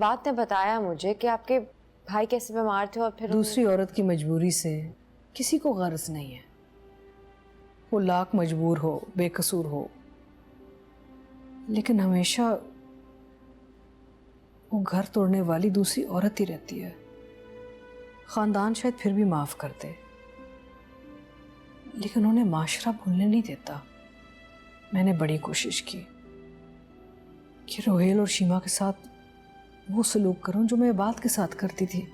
मेहबात ने बताया मुझे कि आपके भाई कैसे बीमार थे और फिर दूसरी औरत की मजबूरी से किसी को गर्ज नहीं है, वो लाख मजबूर हो बेकसूर हो, लेकिन हमेशा वो घर तोड़ने वाली दूसरी औरत ही रहती है। खानदान शायद फिर भी माफ कर दे, लेकिन उन्हें माशरा भूलने नहीं देता। मैंने बड़ी कोशिश की कि रोहेल और शीमा के साथ वो सलूक करूं जो मैं बात के साथ करती थी,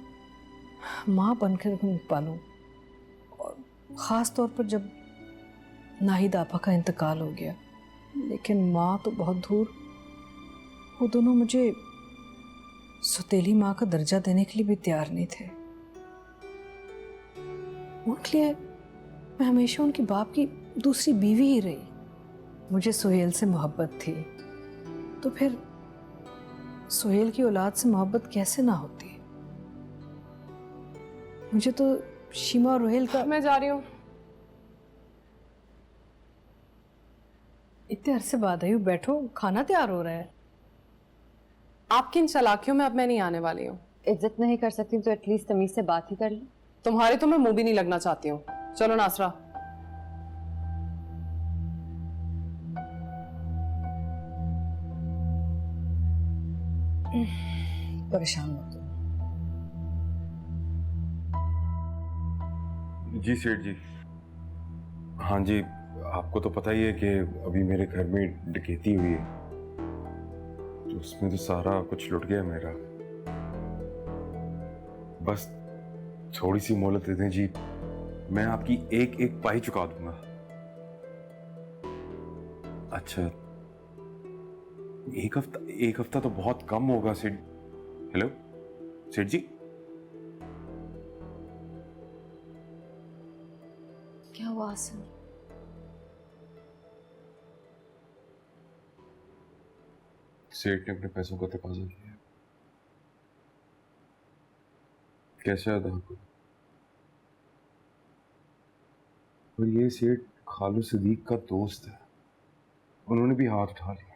माँ बनकर उन्हें पालूं। और ख़ास तौर पर जब नाहिद आपा का इंतकाल हो गया, लेकिन माँ तो बहुत दूर। वो दोनों मुझे सौतेली माँ का दर्जा देने के लिए भी तैयार नहीं थे। उनके लिए मैं हमेशा उनके बाप की दूसरी बीवी ही रही। मुझे सुहेल से मोहब्बत थी, तो फिर सुहेल की औलाद से मोहब्बत कैसे ना होती। मुझे तो शीमा और रोहेल का। मैं जा रही हूँ। इतने अरसे बाद आई हूँ, बैठो, खाना तैयार हो रहा है। आपकी इन चालाकियों में अब मैं नहीं आने वाली हूँ। इज्जत नहीं कर सकती तो एटलीस्ट तमीज से बात ही कर ली। तुम्हारे तो मैं मुंह भी नहीं लगना चाहती हूँ। चलो नासरा। परेशान मत हो। जी सेठ जी। हाँ जी, आपको तो पता ही है कि अभी मेरे घर में डकैती हुई है, तो उसमें तो सारा कुछ लुट गया मेरा। बस थोड़ी सी मोहलत दे दें जी, मैं आपकी एक एक पाई चुका दूंगा। अच्छा, एक हफ्ता तो बहुत कम होगा सेठ। हेलो सेठ जी। क्या हुआ आसिम? सेठ ने अपने पैसों का तकाजा किया। कैसे अदा करूं? और ये सेठ खालू सदीक का दोस्त है, उन्होंने भी हाथ उठा लिया।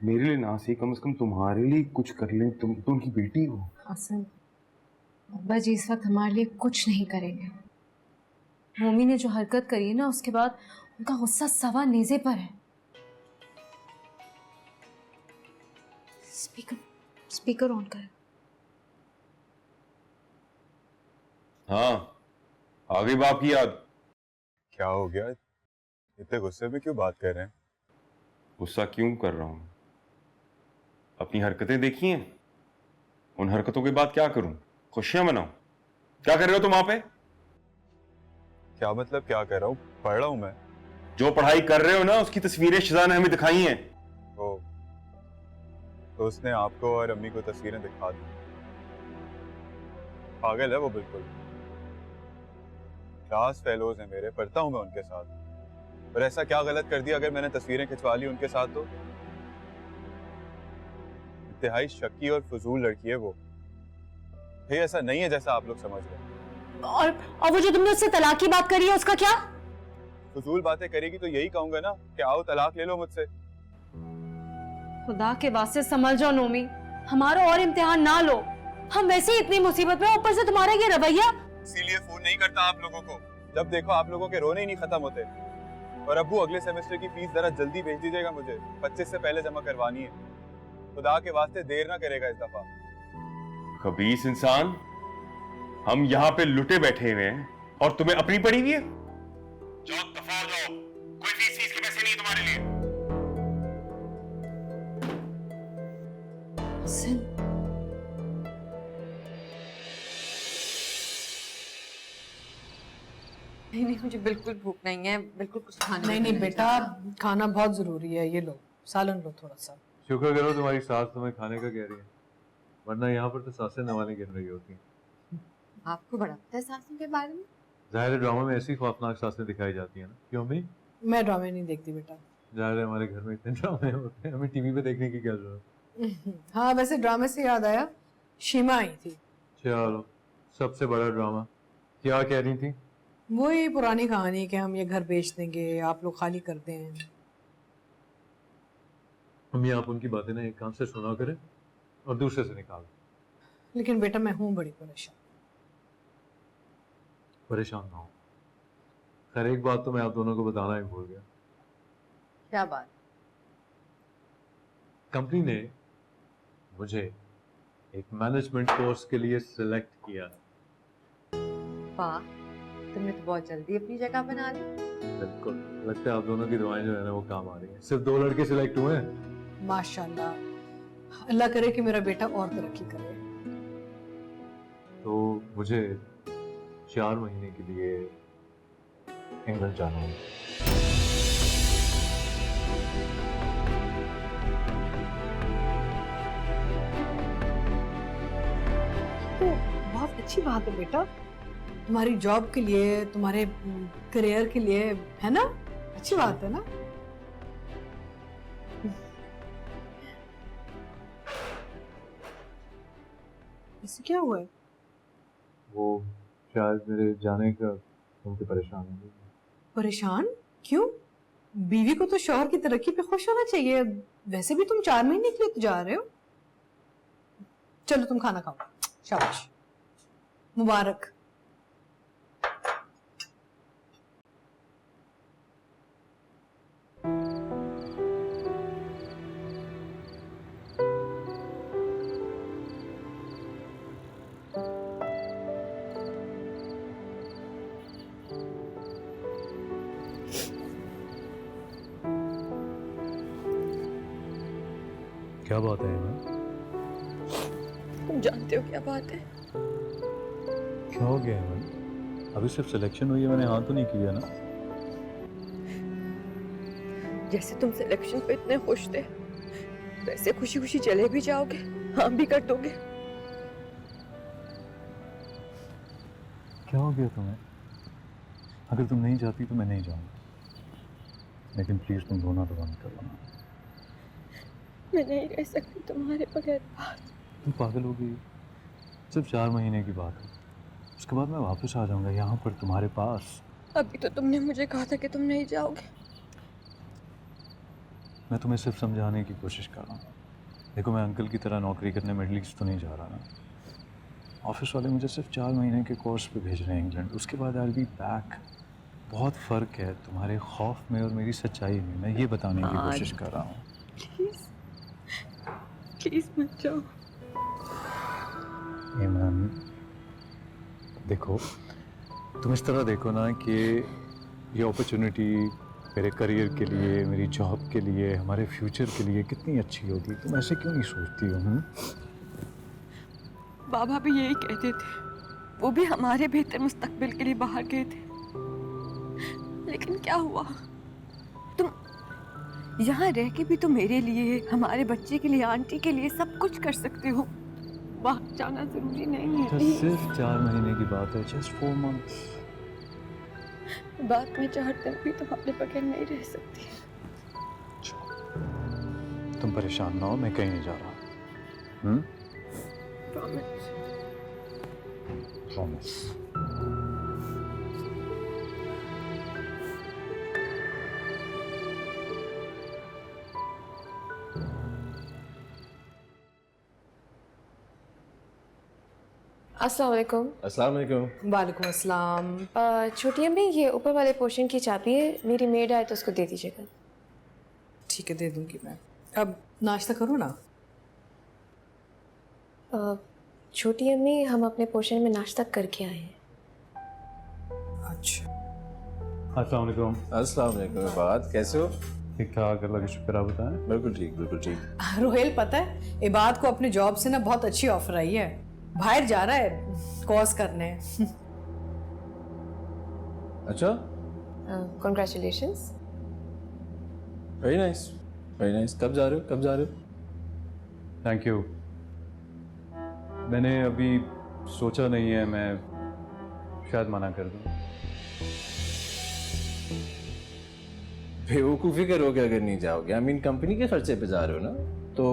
मेरे लिए ना सही, कम से कम तुम्हारे लिए कुछ कर लें। तुम तो उनकी बेटी हो। आसिम, अब्बा जी इस वक्त हमारे लिए कुछ नहीं करेंगे। मोमी ने जो हरकत करी है ना, उसके बाद उनका गुस्सा सवा नेज़े पर है। स्पीकर ऑन कर। हाँ, आ गई बाप की याद। क्या हो गया? इतने गुस्से में क्यों बात कर रहे हैं? गुस्सा क्यों कर रहा हूं? अपनी हरकतें देखी हैं, उन हरकतों के बाद क्या करूं? खुशियां मनाऊं? क्या कर रहे हो तुम वहां पे? क्या मतलब क्या कर रहा हूँ? पढ़ रहा हूँ मैं। जो पढ़ाई कर रहे हो ना, उसकी तस्वीरें शिजा ने हमें दिखाई हैं। ओ, तो उसने आपको और अम्मी को तस्वीरें दिखा दी। पागल है वो बिल्कुल। क्लास फेलोज हैं मेरे, पढ़ता हूँ मैं उनके साथ। पर ऐसा क्या गलत कर दिया अगर मैंने तस्वीरें खिंचवा ली उनके साथ? तो इंतहाई शक्की और फजूल लड़की है वो। ये ऐसा नहीं है जैसा आप लोग समझ रहे हैं। और वो जो तुमने उससे तलाक की बात करी है, उसका क्या? फजूल बातें करेगी तो यही कहूंगा ना कि आओ तलाक ले लो मुझसे। खुदा के वास्ते संभल जाओ नोमी, हमारा और इम्तिहान ना लो। हम वैसे ही इतनी मुसीबत में, ऊपर से तुम्हारा ये रवैया। इसीलिए फोन नहीं करता आप लोगों को। जब देखो आप लोगों के रोने ही नहीं खत्म होते। और अब्बू, अगले सेमेस्टर की फीस जरा जल्दी भेज दीजिएगा मुझे, 25 से पहले जमा करवानी है। खुदा के वास्ते देर ना करेगा इस दफा। खबीस इंसान, हम यहाँ पे लुटे बैठे हुए हैं और तुम्हें अपनी पड़ी हुई है। जाओ दफा हो जाओ, कोई फीस के पैसे नहीं है तुम्हारे लिए। नहीं, मुझे बिल्कुल भूख नहीं है, बिल्कुल कुछ खाने नहीं नहीं बेटा, खाना बहुत जरूरी है। ये लो सालन लो थोड़ा सा। शुक्र करो तुम्हारी सास तुम्हें खाने का कह रही है, वरना यहाँ पर तो सासें नवाने गिन रही होती हैं। आपको बड़ा पता है सासों के बारे में? जाहिर ड्रामा में ऐसी खौफनाक सासें दिखाई जाती है ना, क्यों भी? मैं ड्रामे नहीं देखती बेटा। जाहिर है हमारे घर में इतने ड्रामे होते हैं, हमें टीवी पे देखने की क्या जरूरत। हाँ, वैसे ड्रामे से याद आया, शीमा आई थी। चलो, सबसे बड़ा ड्रामा क्या कह रही थी? वही पुरानी कहानी कि हम ये घर बेच देंगे, आप लोग खाली कर दें। अम्मी आप उनकी बातें ना एक कान से सुना करें और दूसरे से निकाल। लेकिन बेटा मैं हूं बड़ी परेशान। परेशान ना हो। खैर एक बात तो मैं आप दोनों को बताना ही भूल गया। क्या बात? कंपनी ने मुझे एक मैनेजमेंट कोर्स के लिए सिलेक्ट किया। वाह, तुमने तो बहुत जल्दी अपनी जगह बना ली। बिल्कुल, लगता है आप दोनों की दुआएं जो है ना वो काम आ रही हैं। सिर्फ 2 लड़के सिलेक्ट हुए हैं। माशाल्लाह, अल्लाह करे कि मेरा बेटा और तरक्की करे। तो मुझे 4 महीने के लिए इंग्लैंड जाना है। तो बहुत अच्छी बात है बेटा, तुम्हारी जॉब के लिए, तुम्हारे करियर के लिए, है ना? अच्छी बात है ना? इससे क्या हुआ है? वो शायद मेरे जाने का उनके परेशान होंगे। परेशान क्यों? बीवी को तो शौहर की तरक्की पे खुश होना चाहिए। वैसे भी तुम 4 महीने के लिए तो जा रहे हो। चलो तुम खाना खाओ। शाबाश, मुबारक। क्या बात है मैं? तुम जानते हो क्या बात है? क्या हो गया है? अभी सिर्फ सिलेक्शन हुई है, मैंने हाँ तो नहीं किया ना। जैसे तुम सिलेक्शन पे इतने खुश थे, वैसे खुशी खुशी चले भी जाओगे, हाँ भी कर दोगे। क्या हो गया तुम्हें? अगर तुम नहीं जाती तो मैं नहीं जाऊंगा, लेकिन प्लीज तुम रोना तो बंद करो ना। मैं नहीं रह सकती तुम्हारे बगैर। तुम पागल हो गई? सिर्फ 4 महीने की बात है, उसके बाद मैं वापस आ जाऊंगा यहाँ पर तुम्हारे पास। अभी तो तुमने मुझे कहा था कि तुम नहीं जाओगे। मैं तुम्हें सिर्फ समझाने की कोशिश कर रहा हूँ। देखो मैं अंकल की तरह नौकरी करने मिडिल ईस्ट तो नहीं जा रहा ना। ऑफिस वाले मुझे सिर्फ 4 महीने के कोर्स पे भेज रहे हैं इंग्लैंड, उसके बाद आई विल बी बैक। बहुत फ़र्क है तुम्हारे खौफ में और मेरी सच्चाई में, मैं ये बताने की कोशिश कर रहा हूँ। प्लीज प्लीज मत जाओ। ईमान, देखो तुम इस तरह देखो ना कि ये अपॉर्चुनिटी मेरे करियर के लिए, मेरी जॉब के लिए, हमारे फ्यूचर के लिए कितनी अच्छी होगी। तुम ऐसे क्यों नहीं सोचती हो? बाबा भी यही कहते थे, वो भी हमारे बेहतर मुस्तकबिल के लिए बाहर गए थे। लेकिन क्या हुआ? तुम यहाँ रह के भी तो मेरे लिए, हमारे बच्चे के लिए, आंटी के लिए सब कुछ कर सकते हो। बाहर जाना जरूरी नहीं है। सिर्फ 4 महीने की बात है, जस्ट 4 मंथ्स। बात में 4 दिन भी तुम्हारे बगैर नहीं रह सकती। तुम परेशान ना हो, मैं कहीं नहीं जा रहा। प्रॉमिस। प्रॉमिस। अस्सलाम वालेकुम। अस्सलाम वालेकुम। वालेकुम अस्सलाम। छोटी अम्मी, ये ऊपर वाले पोर्शन की चाबी है, मेरी मेड आए तो उसको दे दीजिएगा। ठीक है, दे दूंगी मैं। अब नाश्ता करो ना। छोटी अम्मी, हम अपने पोर्शन में नाश्ता करके आए हैं। अच्छा, अस्सलाम वालेकुम। अस्सलाम वालेकुम। बात कैसे हो? ठीक ठाक, अल्लाह का शुक्र। आप बताएं। बिल्कुल ठीक, बिल्कुल ठीक। रोहेल पता है, इबाद को अपने जॉब से ना बहुत अच्छी ऑफर आई है। बाहर जा रहा है कोर्स करने। अच्छा, congratulations. Very nice, very nice. कब जा रहे हो? कब जा रहे हो? Thank you. मैंने अभी सोचा नहीं है, मैं शायद मना कर दूं। बेवकूफ़ी करोगे अगर नहीं जाओगे। आई मीन कंपनी के खर्चे पे जा रहे हो ना, तो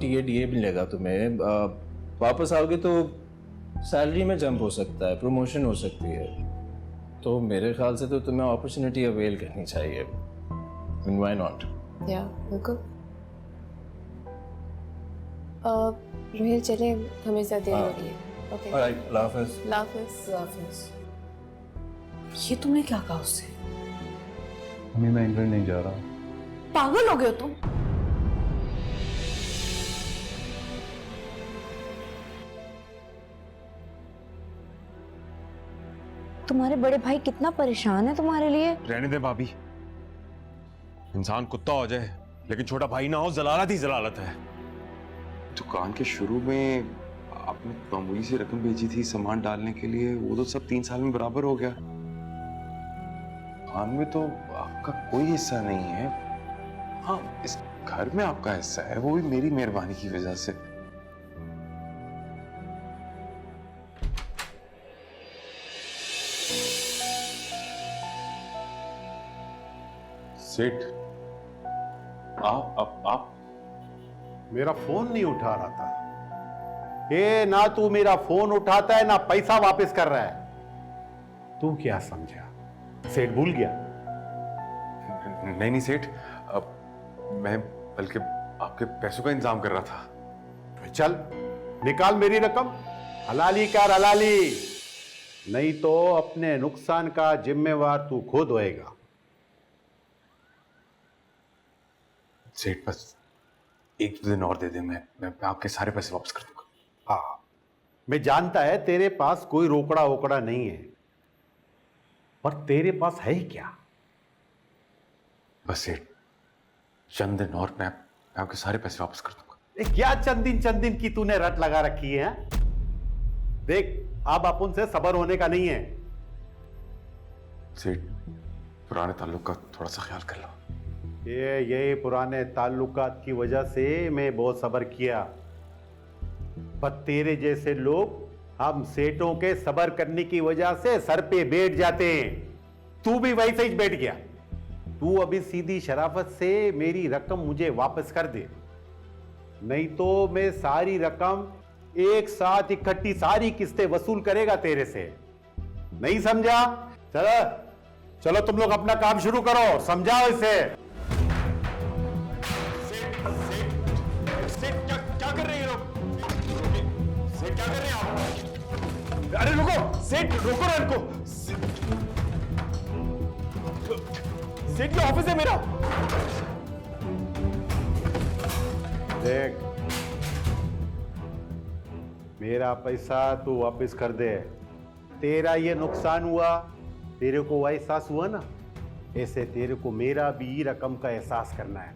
TA मिलेगा तुम्हें। वापस आओगे तो सैलरी में जंप हो सकता है, प्रमोशन हो सकती है। तो मेरे ख्याल से तो तुम्हें अपॉर्चुनिटी अवेल करनी चाहिए। Why not? या बिल्कुल। रोहिल चले, हमें ज़्यादा देर हो रही है। ओके, ऑलराइट, अल्लाह हाफ़िज़। अल्लाह हाफ़िज़। ये तुमने क्या कहा उससे? मम्मी मैं इंग्लैंड नहीं जा रहा। पागल हो गए हो तुम? तुम्हारे बड़े भाई कितना परेशान है तुम्हारे लिए। रहने दे भाभी, इंसान कुत्ता हो जाए लेकिन छोटा भाई ना हो, जलालत ही जलालत है। दुकान के शुरू में आपने मामूली सी रकम भेजी थी सामान डालने के लिए, वो तो सब 3 साल में बराबर हो गया। दुकान में तो आपका कोई हिस्सा नहीं है। हाँ, इस घर में आपका हिस्सा है, वो भी मेरी मेहरबानी की वजह से। सेठ, आप मेरा फोन नहीं उठा रहा था। ये ना तू मेरा फोन उठाता है ना पैसा वापस कर रहा है। तू क्या समझा? सेठ भूल गया? नहीं सेठ, मैं बल्कि आपके पैसों का इंतजाम कर रहा था। चल निकाल मेरी रकम, हलाली कर हलाली, नहीं तो अपने नुकसान का जिम्मेवार तू खुद होएगा। सेठ बस 1-2 दिन और दे दे, मैं आपके सारे पैसे वापस कर दूंगा। हाँ, मैं जानता है तेरे पास कोई रोकड़ा ओकड़ा नहीं है, पर तेरे पास है क्या? बस सेठ चंद दिन और मैं आपके सारे पैसे वापस कर दूंगा। क्या चंद दिन की तूने रट लगा रखी है? देख, अब अपन से सबर होने का नहीं है। सेठ पुराने ताल्लुक का थोड़ा सा ख्याल कर लो। ये पुराने ताल्लुकात की वजह से मैं बहुत सब्र किया, पर तेरे जैसे लोग हम सेठों के सब्र करने की वजह से सर पे बैठ जाते हैं। तू भी वैसे ही बैठ गया। तू अभी सीधी शराफत से मेरी रकम मुझे वापस कर दे, नहीं तो मैं सारी रकम एक साथ इकट्ठी सारी किस्तें वसूल करेगा तेरे से। नहीं समझा? चलो चलो तुम लोग अपना काम शुरू करो, समझाओ इसे। क्या कर रहे हैं लोग? सेठ क्या कर रहे हैं आप? अरे रुको सेठ, रोको ना इनको। सेठ की ऑफिस है मेरा। देख, मेरा पैसा तू वापस कर दे। तेरा ये नुकसान हुआ, तेरे को वो एहसास हुआ ना, ऐसे तेरे को मेरा भी रकम का एहसास करना है।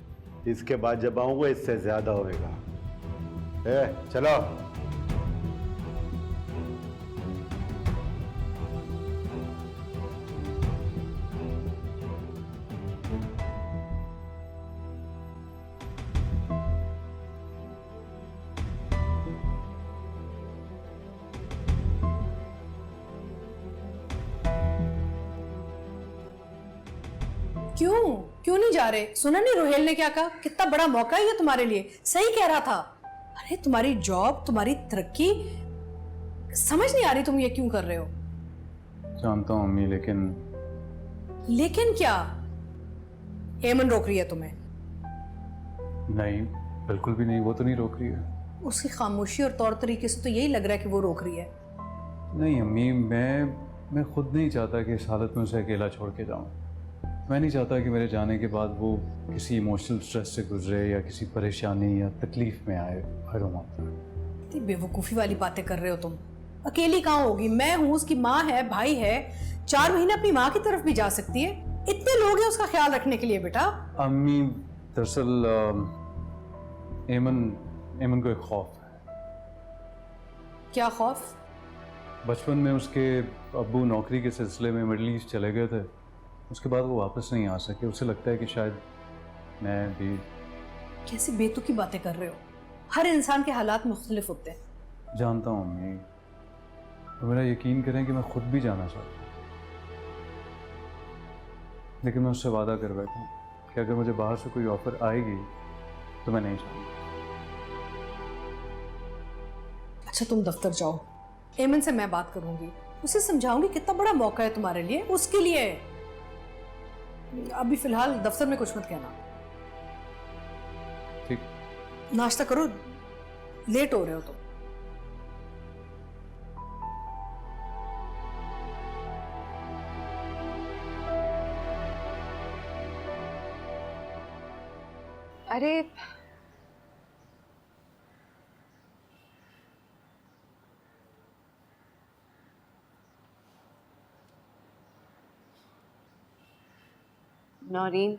इसके बाद जब आऊंगा इससे ज्यादा होएगा। चलो। क्यों नहीं जा रहे? सुना नहीं रोहेल ने क्या कहा? कितना बड़ा मौका है ये तुम्हारे लिए। सही कह रहा था। अरे तुम्हारी जॉब, तुम्हारी तरक्की, समझ नहीं आ रही तुम ये क्यों कर रहे हो? जानता हूँ अम्मी, लेकिन क्या? एमन रोक रही है तुम्हें? नहीं, बिल्कुल भी नहीं, वो तो नहीं रोक रही है। उसकी खामोशी और तौर तरीके से तो यही लग रहा है कि वो रोक रही है। नहीं अम्मी, मैं खुद नहीं चाहता कि इस हालत में उसे अकेला छोड़ के जाऊँ। मैं नहीं चाहता कि मेरे जाने के बाद वो किसी इमोशनल स्ट्रेस से गुजरे या किसी परेशानी या तकलीफ में आए। I don't want that. इतनी बेवकूफ़ी वाली बातें कर रहे हो तुम। अकेली कहाँ होगी? मैं हूँ, उसकी माँ है, भाई है, 4 महीने अपनी माँ की तरफ भी जा सकती है। इतने लोग हैं उसका ख्याल रखने के लिए। बेटा अम्मी, दरअसल एमन को एक खौफ है। क्या खौफ? बचपन में उसके अब्बू नौकरी के सिलसिले में मिडल ईस्ट चले गए थे, उसके बाद वो वापस नहीं आ सके। उसे लगता है कि शायद मैं भी। कैसी बेतुकी बातें कर रहे हो? हर इंसान के हालात मुख्तलिफ होते हैं। जानता हूँ अम्मी, तो मेरा यकीन करें कि मैं खुद भी जाना चाहता हूँ, लेकिन मैं उससे वादा कर बैठा हूँ कि अगर मुझे बाहर से कोई ऑफर आएगी तो मैं नहीं चाहूँगा। अच्छा तुम दफ्तर जाओ, एमन से मैं बात करूंगी, उसे समझाऊंगी कितना बड़ा मौका है तुम्हारे लिए, उसके लिए। अभी फिलहाल दफ्तर में कुछ मत कहना। ठीक। नाश्ता करो, लेट हो रहे हो तुम। अरे नौरीन,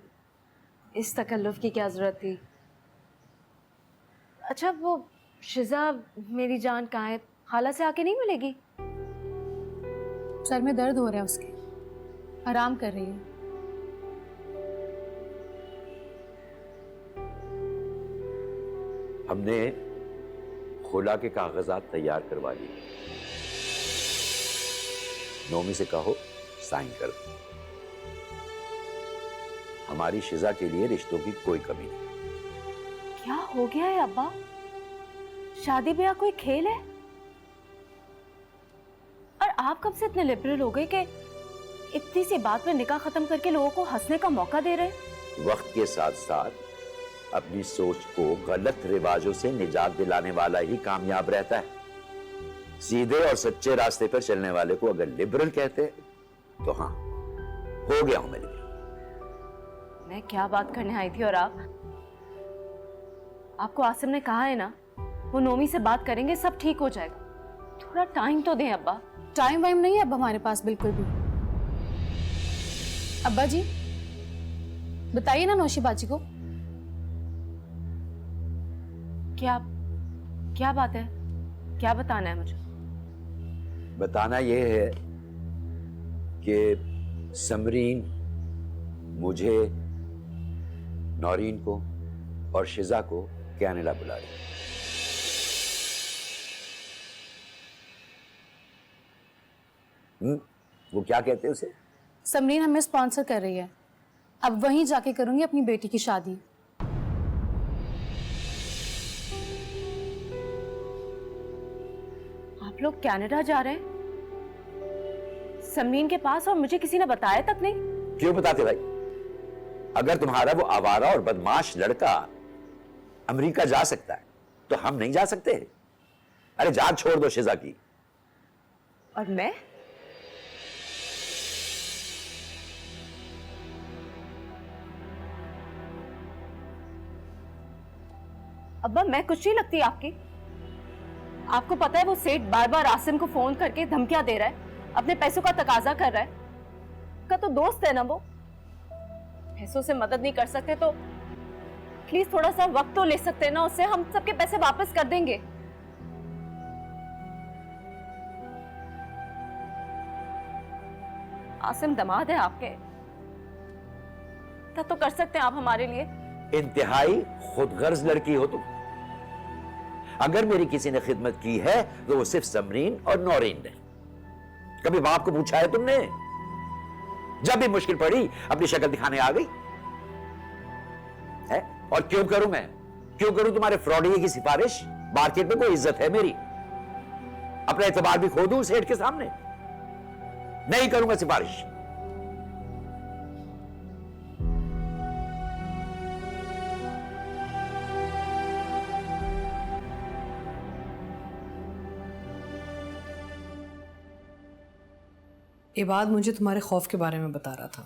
इस तकल्लुफ की क्या जरूरत थी? अच्छा वो शिजा मेरी जान कहाँ है? खाला से आके नहीं मिलेगी? सर में दर्द हो रहा है उसके, आराम कर रही है। हमने खुला के कागजात तैयार करवा लिए। नोमी से कहो साइन कर दो। हमारी शिजा के लिए रिश्तों की कोई कमी नहीं। क्या हो गया है अब्बा? शादी ब्याह कोई खेल है? और आप कब से इतने लिबरल हो गए कि इतनी सी बात में निकाह खत्म करके लोगों को हंसने का मौका दे रहे हैं? वक्त के साथ साथ अपनी सोच को गलत रिवाजों से निजात दिलाने वाला ही कामयाब रहता है। सीधे और सच्चे रास्ते पर चलने वाले को अगर लिबरल कहते तो हाँ, हो गया हूं मैं लिबरल। मैं क्या बात करने आई थी? और आपको आसिम ने कहा है ना, वो नोमी से बात करेंगे, सब ठीक हो जाएगा। थोड़ा टाइम तो दें अब्बा। टाइम वाइम नहीं है अब हमारे पास बिल्कुल भी। अब्बा जी बताइए ना नौशी बाजी को। क्या बात है? क्या बताना है मुझे? बताना यह है कि समरीन मुझे, नौरीन को और शिजा को कनाडा बुला रही है। वो क्या कहते हैं उसे? समरीन हमें स्पॉन्सर कर रही है, अब वहीं जाके करूंगी अपनी बेटी की शादी। आप लोग कनाडा जा रहे हैं समरीन के पास, और मुझे किसी ने बताया तक नहीं? क्यों बताते भाई? अगर तुम्हारा वो आवारा और बदमाश लड़का अमेरिका जा सकता है तो हम नहीं जा सकते? अरे जान छोड़ दो शिजा की। और मैं? अब्बा मैं कुछ नहीं लगती आपकी? आपको पता है वो सेठ बार बार आसिम को फोन करके धमकियां दे रहा है, अपने पैसों का तकाजा कर रहा है। का तो दोस्त है ना वो, पैसों से मदद नहीं कर सकते तो प्लीज थोड़ा सा वक्त तो ले सकते हैं ना उससे, हम सबके पैसे वापस कर देंगे। आसिम दामाद है आपके, क्या तो कर सकते हैं आप हमारे लिए? इंतहाई खुदगर्ज लड़की हो तुम। अगर मेरी किसी ने खिदमत की है तो वो सिर्फ समरीन और नौरीन ने। कभी बाप को पूछा है तुमने? जब भी मुश्किल पड़ी अपनी शक्ल दिखाने आ गई है। और क्यों करूं मैं? क्यों करूं तुम्हारे फ्रॉडिये की सिफारिश? मार्केट में कोई इज्जत है मेरी? अपना एतबार भी खो दूं सेठ के सामने? नहीं करूंगा सिफारिश। इबाद मुझे तुम्हारे खौफ के बारे में बता रहा था।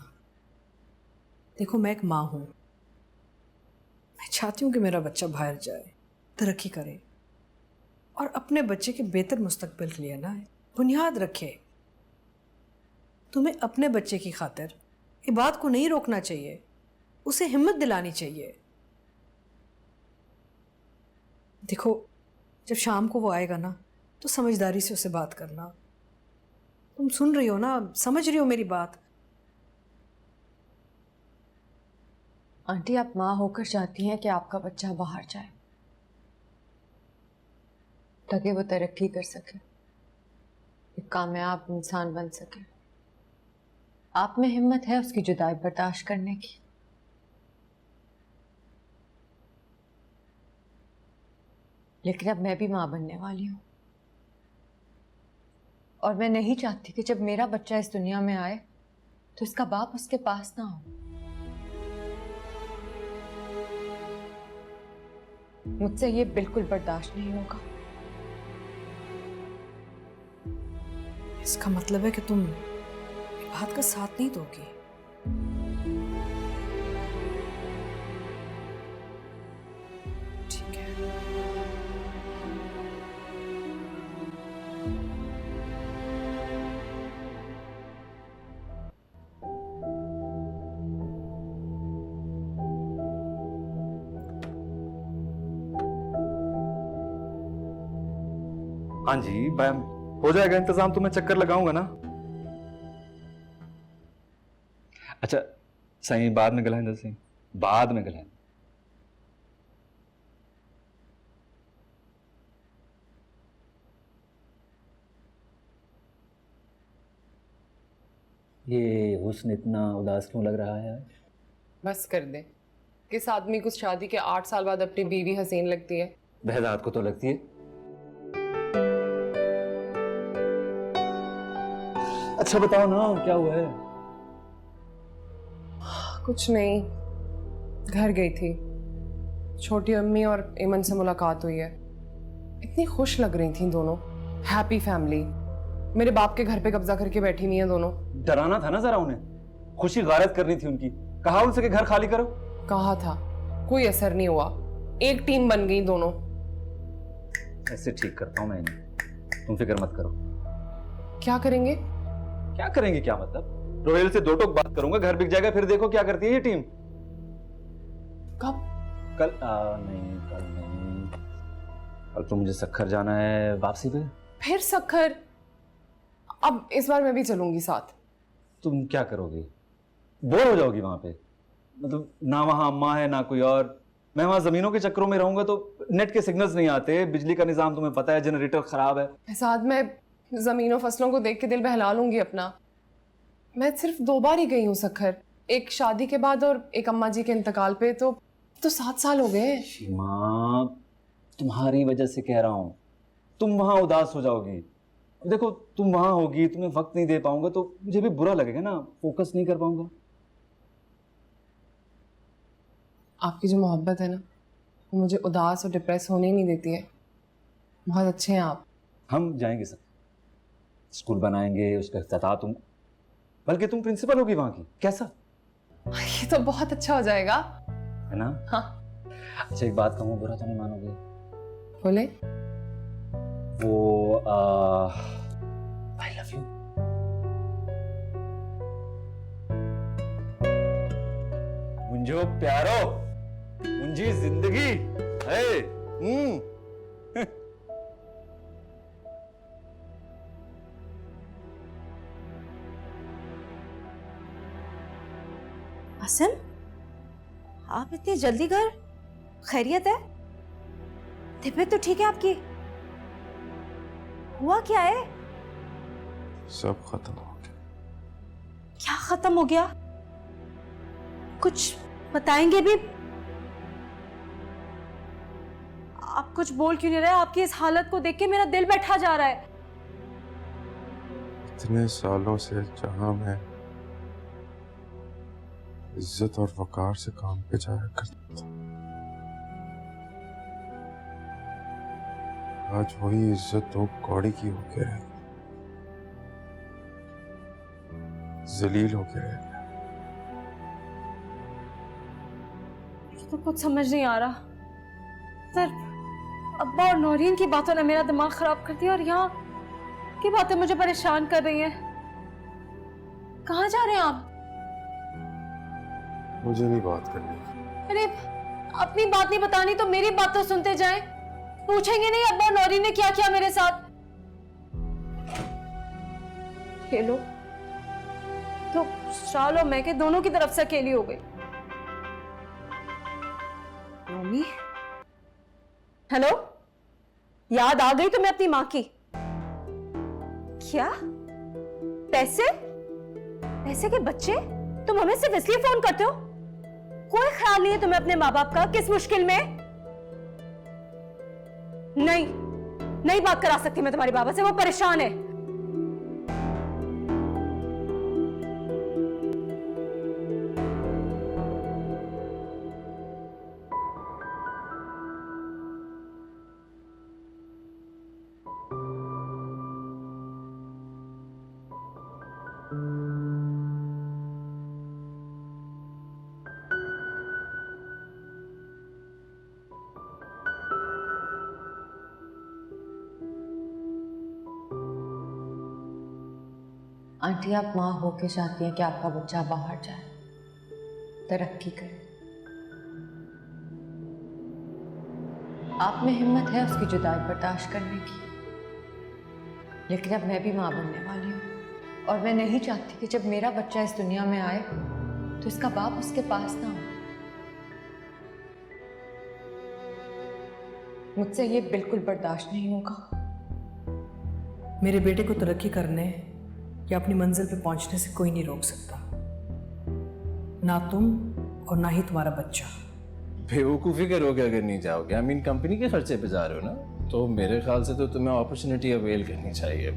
देखो मैं एक माँ हूँ, मैं चाहती हूँ कि मेरा बच्चा बाहर जाए, तरक्की करे और अपने बच्चे के बेहतर मुस्तकबिल के लिए ना बुनियाद रखे। तुम्हें अपने बच्चे की खातिर इबाद को नहीं रोकना चाहिए, उसे हिम्मत दिलानी चाहिए। देखो जब शाम को वो आएगा ना तो समझदारी से उसे बात करना। तुम सुन रही हो ना, समझ रही हो मेरी बात? आंटी आप माँ होकर चाहती हैं कि आपका बच्चा बाहर जाए ताकि वो तरक्की कर सके, एक कामयाब इंसान बन सके। आप में हिम्मत है उसकी जुदाई बर्दाश्त करने की? लेकिन अब मैं भी माँ बनने वाली हूँ और मैं नहीं चाहती कि जब मेरा बच्चा इस दुनिया में आए तो उसका बाप उसके पास ना हो। मुझसे ये बिल्कुल बर्दाश्त नहीं होगा। इसका मतलब है कि तुम बात का साथ नहीं दोगी। ठीक है। हाँ जी मैम, हो जाएगा इंतजाम, तो मैं चक्कर लगाऊंगा ना। अच्छा सही, बाद में गलाएं सही, बाद में गलाएं। ये हुस्न इतना उदास क्यों लग रहा है? बस कर दे। किस आदमी को शादी के 8 साल बाद अपनी बीवी हसीन लगती है? बहदाद को तो लगती है। अच्छा बताओ ना क्या हुआ है? कुछ नहीं, घर गई थी, छोटी अम्मी और एमन से मुलाकात हुई है। इतनी खुश लग रही थी दोनों, हैप्पी फैमिली। मेरे बाप के घर पे कब्जा करके बैठी हुई है दोनों। डराना था ना जरा उन्हें, खुशी गारत करनी थी उनकी। कहा उनसे कि घर खाली करो। कहा था, कोई असर नहीं हुआ। एक टीम बन गई दोनों। ऐसे ठीक करता हूं मैं इन्हें, तुम फिक्र मत करो। क्या करेंगे? क्या करेंगे क्या मतलब? रोहेल से 2 टोक बात करूंगा, घर बिक जाएगा, फिर देखो क्या करती है ये टीम। कब? कल नहीं, कल नहीं, कल तो मुझे सखर जाना है वापसी पे। फिर सखर? अब इस बार मैं भी चलूंगी साथ। तुम क्या करोगी? बोर हो जाओगी वहां पे। मतलब ना वहां अम्मा है ना कोई और। मैं वहां जमीनों के चक्करों में रहूंगा तो नेट के सिग्नल्स नहीं आते, बिजली का निजाम तुम्हें पता है, जनरेटर खराब है। साथ में जमीनों फसलों को देख के दिल बहला लूंगी अपना। मैं सिर्फ 2 बार ही गई हूँ सखर, एक शादी के बाद और एक अम्मा जी के इंतकाल पे। तो 7 साल हो गए। शीमा, तुम्हारी वजह से कह रहा हूं, तुम वहां उदास हो जाओगी। देखो तुम वहां होगी, तुम्हें वक्त नहीं दे पाऊंगा तो मुझे भी बुरा लगेगा ना, फोकस नहीं कर पाऊंगा। आपकी जो मोहब्बत है ना, वो मुझे उदास और डिप्रेस होने ही नहीं देती है। बहुत अच्छे हैं आप। हम जाएंगे सब, स्कूल बनाएंगे, उसका इफ्तिताह तुम, बल्कि तुम प्रिंसिपल होगी वहां की। कैसा? ये तो बहुत अच्छा हो जाएगा, है ना? हाँ। अच्छा एक बात कहूँ, बुरा तो नहीं मानोगे? बोले। वो आई लव यू। मुंजो प्यारो, मुंजी जिंदगी है। आसिम, आप इतनी जल्दी घर? खैरियत है? तबीयत तो ठीक है आपकी? हुआ क्या है? सब खत्म हो गया। क्या खत्म हो गया? कुछ बताएंगे भी? आप कुछ बोल क्यों नहीं रहे? आपकी इस हालत को देख के मेरा दिल बैठा जा रहा है। इतने सालों से जहां मैं इज्जत और वकार से काम पे जाया करता था, आज वही इज्जत 2 कौड़ी की हो के रह गई, जलील हो के रह गया। तो कुछ समझ नहीं आ रहा। सर, अब्बा और नौरीन की बातों ने मेरा दिमाग खराब कर दिया और यहाँ की बातें मुझे परेशान कर रही हैं। कहाँ जा रहे हैं आप? मुझे नहीं बात करनी। अरे, अपनी बात नहीं बतानी तो मेरी बात तो सुनते जाएं। पूछेंगे नहीं अब्बा और नौरीन ने क्या किया मेरे साथ? ये लो, तो शाल और मैं के दोनों की तरफ से अकेली हो गई। मम्मी, हेलो, याद आ गई तुम्हें अपनी माँ की? क्या? पैसे? पैसे के बच्चे? तुम हमें सिर्फ इसलिए फोन करते हो? कोई ख्याल नहीं है तुम्हें अपने माँ बाप का? किस मुश्किल में? नहीं बात करा सकती मैं तुम्हारे बाबा से, वो परेशान है। आंटी, आप माँ होके चाहती हैं कि आपका बच्चा बाहर जाए, तरक्की करे। आप में हिम्मत है उसकी जुदाई बर्दाश्त करने की, लेकिन अब मैं भी माँ बनने वाली हूँ और मैं नहीं चाहती कि जब मेरा बच्चा इस दुनिया में आए तो इसका बाप उसके पास ना हो। मुझसे ये बिल्कुल बर्दाश्त नहीं होगा। मेरे बेटे को तरक्की करने या अपनी मंजिल पे पहुंचने से कोई नहीं रोक सकता, ना तुम और ना ही तुम्हारा बच्चा। बेवकूफ़ी करोगे अगर नहीं जाओगे। आई मीन कंपनी के खर्चे पे जा रहे हो ना, तो मेरे ख्याल से तो तुम्हें अपॉर्चुनिटी अवेल करनी चाहिए।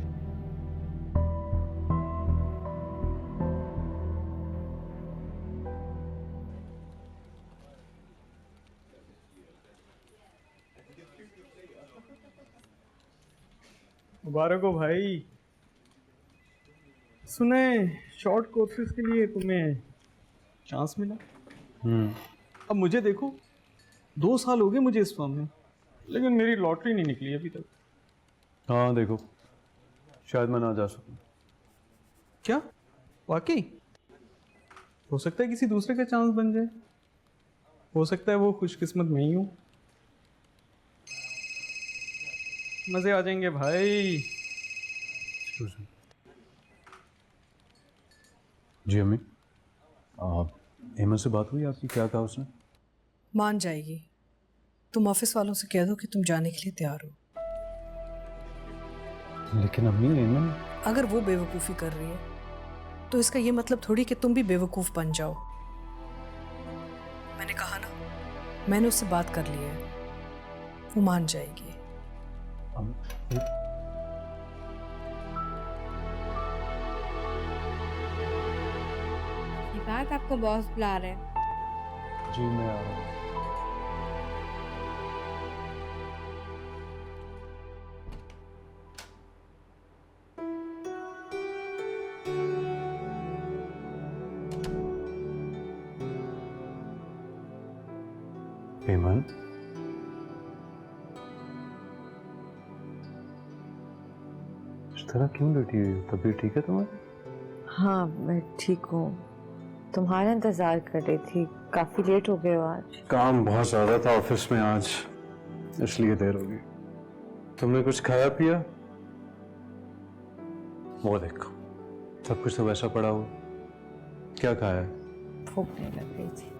मुबारक हो भाई। सुने शॉर्ट कोर्सेज के लिए तुम्हें चांस मिला। अब मुझे देखो, 2 साल हो गए मुझे इस फॉर्म में, लेकिन मेरी लॉटरी नहीं निकली अभी तक। हाँ देखो, शायद मैं ना जा सकूं। क्या वाकई? हो सकता है किसी दूसरे का चांस बन जाए, हो सकता है वो खुशकिस्मत मैं ही हूँ। मजे आ जाएंगे भाई। जी अम्मी, हेमंत से बात हुई आपकी? क्या कहा उसने? मान जाएगी। तुम ऑफिस वालों से कह दो कि तुम जाने के लिए तैयार हो। लेकिन अम्मी, हेमंत अगर वो बेवकूफ़ी कर रही है तो इसका ये मतलब थोड़ी कि तुम भी बेवकूफ़ बन जाओ। मैंने कहा ना, मैंने उससे बात कर ली है, वो मान जाएगी। ये बात आपको बॉस बुला रहे हैं। जी मैं आ रहा हूँ। हेमंत, इस तरह क्यों लेटी हुई हो? तबीयत ठीक है तुम्हारी? हाँ, मैं ठीक हूँ। तुम्हारा इंतजार कर रही थी, काफी लेट हो गए हो आज। काम बहुत ज्यादा था ऑफिस में आज, इसलिए देर हो गई। तुमने कुछ खाया पिया? वो देखो, सब कुछ तो वैसा पड़ा हुआ। क्या खाया है? भूख नहीं लग रही थी।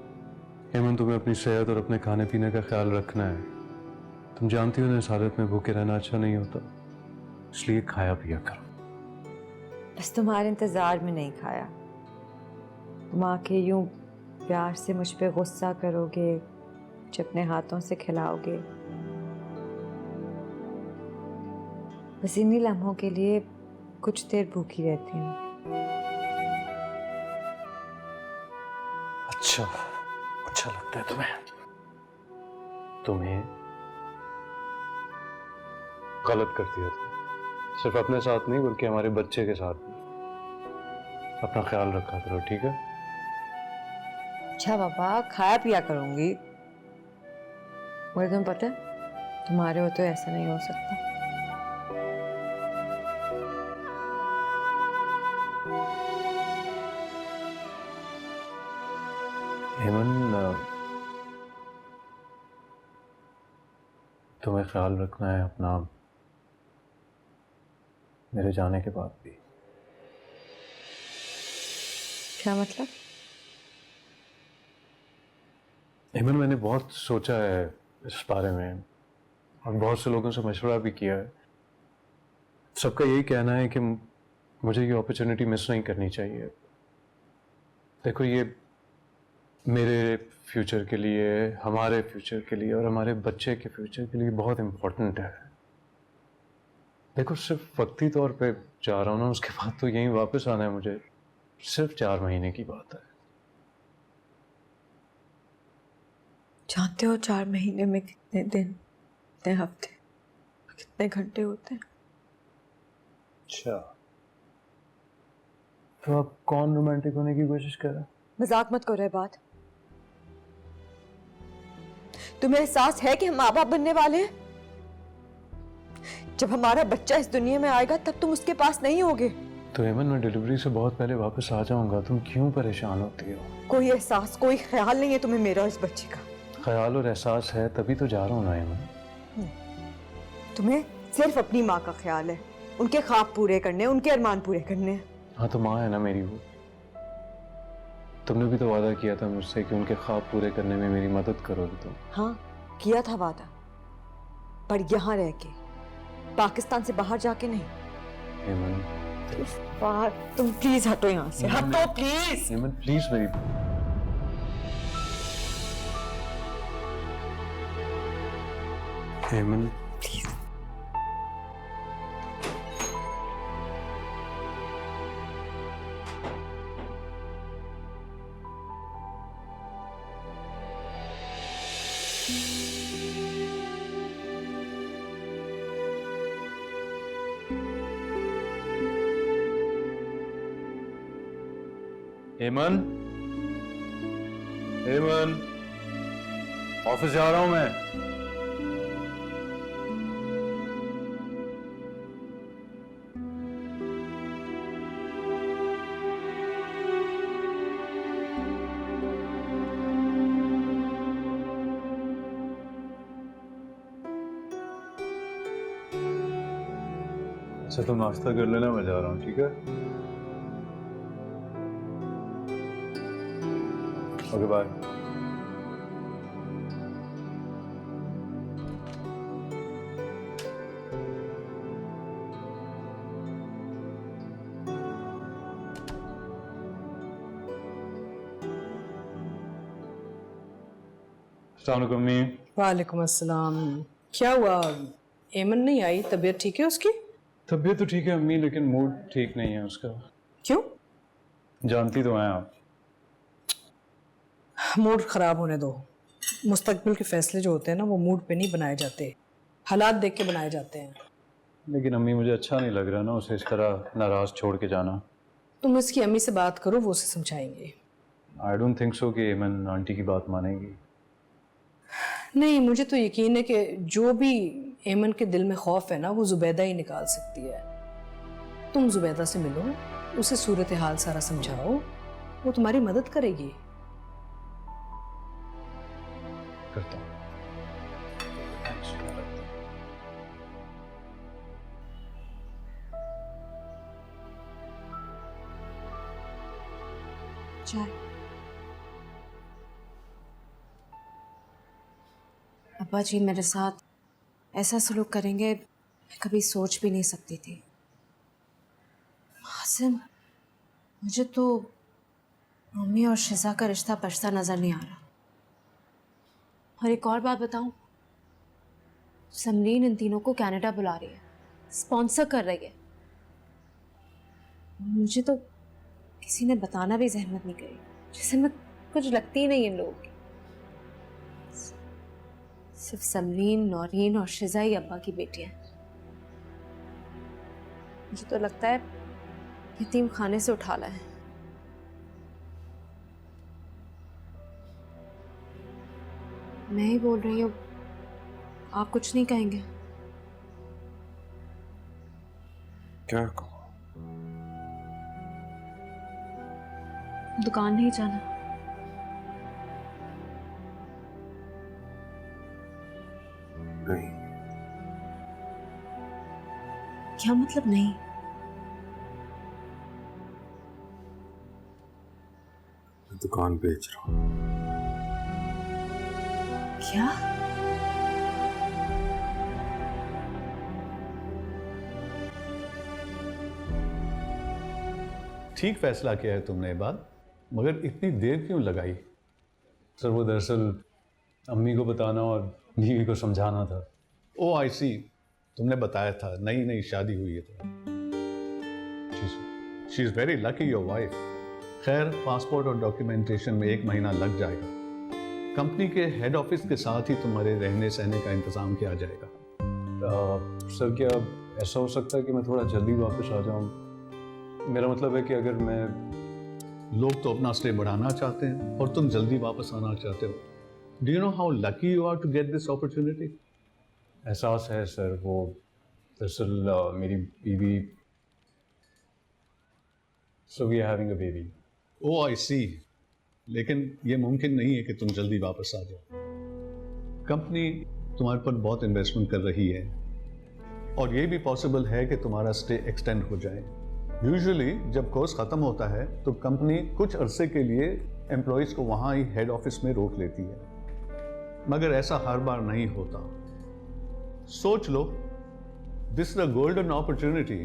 हेमंत, तुम्हें अपनी सेहत और अपने खाने पीने का ख्याल रखना है। तुम जानती हो ना, इस हालत में भूखे रहना अच्छा नहीं होता, इसलिए खाया पिया करो। बस तुम्हारे इंतजार में नहीं खाया। तुम आके यूं प्यार से मुझ पे गुस्सा करोगे, मुझे अपने हाथों से खिलाओगे। बस इन्हीं लम्हों के लिए कुछ देर भूखी रहती हूँ। अच्छा लगता है तुम्हें? तुम्हें गलत करती है तुम, सिर्फ अपने साथ नहीं बल्कि हमारे बच्चे के साथ भी। अपना ख्याल रखा करो, ठीक है? अच्छा पापा, खाया पिया करूंगी। मुझे तुम्हें पता है, तुम्हारे हो तो ऐसा नहीं हो सकता। हेमंत, तुम्हें ख्याल रखना है अपना, मेरे जाने के बाद भी। क्या मतलब? हेमंत, मैंने बहुत सोचा है इस बारे में और बहुत से लोगों से मशवरा भी किया है। सबका यही कहना है कि मुझे ये अपॉर्चुनिटी मिस नहीं करनी चाहिए। देखो, ये मेरे फ्यूचर के लिए, हमारे फ्यूचर के लिए और हमारे बच्चे के फ्यूचर के लिए बहुत इम्पोर्टेंट है। देखो, सिर्फ वक्ती तौर पे जा रहा हूँ ना, उसके बाद तो यहीं वापस आना है मुझे। सिर्फ 4 महीने की बात है। जानते हो 4 महीने में कितने दिन, कितने हफ्ते, कितने घंटे होते हैं? अच्छा, तो अब कौन रोमांटिक होने की कोशिश कर रहा है? मजाक मत करो ये बात। तुम्हें एहसास है कि हम माँ बाप बनने वाले हैं? जब हमारा बच्चा इस दुनिया में आएगा तब तुम उसके पास नहीं होगे। तो हेमन, मैं डिलीवरी से बहुत पहले वापस आ जाऊंगा, तुम क्यों परेशान होती हो? कोई एहसास, कोई ख्याल नहीं है तुम्हें मेरा इस बच्चे का? ख्याल और एहसास है तभी तो जा रहा हूँ ना हेमन। तुम्हें सिर्फ अपनी माँ का ख्याल है, उनके ख्वाब पूरे करने, उनके अरमान पूरे करने हैं। हाँ तो माँ है ना मेरी वो। तुमने भी तो वादा किया था मुझसे कि उनके ख्वाब पूरे करने में मेरी मदद करोगी तुम। हाँ किया था वादा, पर यहाँ रह के, पाकिस्तान से बाहर जाके नहीं। हेमन तुम प्लीज हटो यहाँ से, हटो प्लीज। हेमन प्लीज मेरी। हेमन प्लीज। हेमन, हेमन, ऑफिस जा रहा हूं मैं। अच्छा तुम नाश्ता कर लेना, मैं जा रहा हूँ, ठीक है? Okay bye. अस्सलाम वालेकुम अम्मी। वालेकुम अस्सलाम। क्या हुआ, एमन नहीं आई? तबीयत ठीक है उसकी? तबीयत तो ठीक है अम्मी, लेकिन मूड ठीक नहीं है उसका। क्यों? जानती तो हैं आप। मूड ख़राब होने दो। मुस्तकबिल के फैसले जो होते हैं ना, वो मूड पे नहीं बनाए जाते, हालात देख के बनाए जाते हैं। लेकिन अम्मी मुझे अच्छा नहीं लग रहा ना उसे इस तरह नाराज़ छोड़ के जाना। तुम उसकी अम्मी से बात करो, वो उसे समझाएंगे। आई डोंट थिंक सो कि एमन आंटी की बात मानेगी। नहीं, मुझे तो यकीन है कि जो भी एमन के दिल में खौफ है ना, वो जुबैदा ही निकाल सकती है। तुम जुबैदा से मिलो, उसे सूरत हाल सारा समझाओ, वो तुम्हारी मदद करेगी। करता हूँ। चाय। अब्बा जी मेरे साथ ऐसा सलूक करेंगे, मैं कभी सोच भी नहीं सकती थी। हासिम, मुझे तो मम्मी और शिजा का रिश्ता बचता नजर नहीं आ रहा। और एक और बात बताऊं, समरीन इन तीनों को कनाडा बुला रही है, स्पॉन्सर कर रही है। मुझे तो किसी ने बताना भी जहमत नहीं करी, जैसे मैं कुछ लगती ही नहीं इन लोगों की। सिर्फ समरीन, नौरीन और शिजा ही अब्बा की बेटियां हैं। मुझे तो लगता है यतीम खाने से उठा लाए। मैं ही बोल रही हूँ, आप कुछ नहीं कहेंगे? क्या कहूँ? दुकान नहीं जाना? नहीं। क्या मतलब नहीं? मैं दुकान बेच रहा हूँ। क्या? ठीक फैसला किया है तुमने ये बात, मगर इतनी देर क्यों लगाई? सर वो दरअसल अम्मी को बताना और बीवी को समझाना था। ओ आई सी, तुमने बताया था नई नई शादी हुई है तो। She is very lucky your wife. खैर, पासपोर्ट और डॉक्यूमेंटेशन में 1 महीना लग जाएगा। कंपनी के हेड ऑफिस के साथ ही तुम्हारे रहने सहने का इंतज़ाम किया जाएगा। सर क्या ऐसा हो सकता है कि मैं थोड़ा जल्दी वापस आ जाऊं? मेरा मतलब है कि अगर मैं... लोग तो अपना स्टे बढ़ाना चाहते हैं और तुम जल्दी वापस आना चाहते हो। Do you know how lucky you are to get this opportunity? एहसास है सर, वो दरअसल मेरी बीवी So we are having a baby. ओ आई सी, लेकिन ये मुमकिन नहीं है कि तुम जल्दी वापस आ जाओ। कंपनी तुम्हारे पर बहुत इन्वेस्टमेंट कर रही है और ये भी पॉसिबल है कि तुम्हारा स्टे एक्सटेंड हो जाए। यूजुअली जब कोर्स ख़त्म होता है तो कंपनी कुछ अरसे के लिए एम्प्लॉयज़ को वहाँ ही हेड ऑफिस में रोक लेती है, मगर ऐसा हर बार नहीं होता। सोच लो, this is a golden opportunity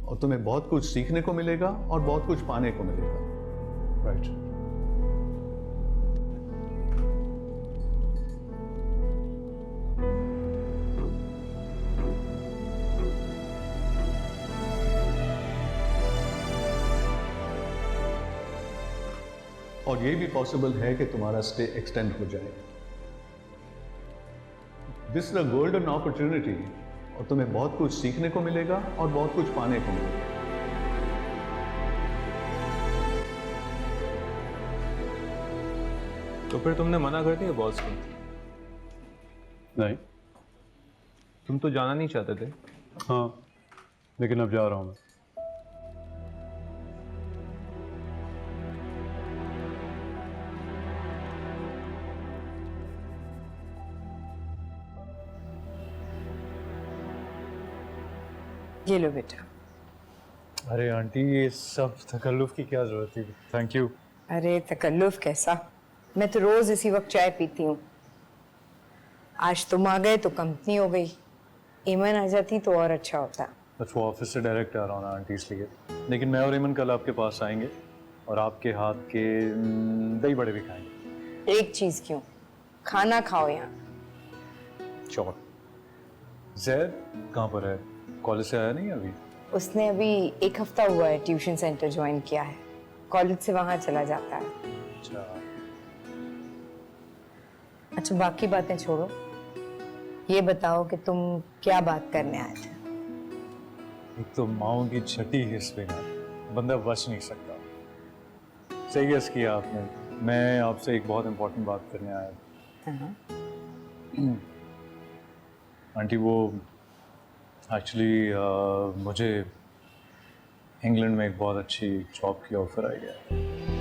और तुम्हें बहुत कुछ सीखने को मिलेगा और बहुत कुछ पाने को मिलेगा। राइट। और ये भी पॉसिबल है कि तुम्हारा स्टे एक्सटेंड हो जाए। This is a golden opportunity और तुम्हें बहुत कुछ सीखने को मिलेगा और बहुत कुछ पाने को मिलेगा। तो फिर तुमने मना कर दिया बॉस को? नहीं, तुम तो जाना नहीं चाहते थे। हाँ, लेकिन अब जा रहा हूँ मैं। ये लो बेटा। अरे आंटी, ये सब तकल्लुफ की क्या जरूरत थी? Thank you. अरे तकल्लुफ कैसा, मैं तो रोज इसी वक्त चाय पीती हूँ। आज तुम आ गए तो कंपनी हो गई, ईमन आ जाती तो और अच्छा होता। बस वो ऑफिस से डायरेक्ट आ रहा हूँ ना आंटी, इसलिए। लेकिन मैं और ईमन कल आपके पास आएंगे और आपके हाथ के दही बड़े भी खाएंगे। एक चीज क्यों, खाना खाओ यहाँ। श्योर। जैद कहाँ पर है? कॉलेज से आया नहीं अभी? उसने अभी 1 हफ्ता हुआ है ट्यूशन सेंटर ज्वाइन किया है, कॉलेज से वहां चला जाता है। अच्छा बाकी बातें छोड़ो, ये बताओ कि तुम क्या बात करने आए थे? एक तो माओ की छठी हिस्से में बंदा बच नहीं सकता। सही गेस किया आपने। मैं आपसे एक बहुत इंपॉर्टेंट बात करने आया था। आंटी वो एक्चुअली मुझे इंग्लैंड में एक बहुत अच्छी जॉब की ऑफर आई है।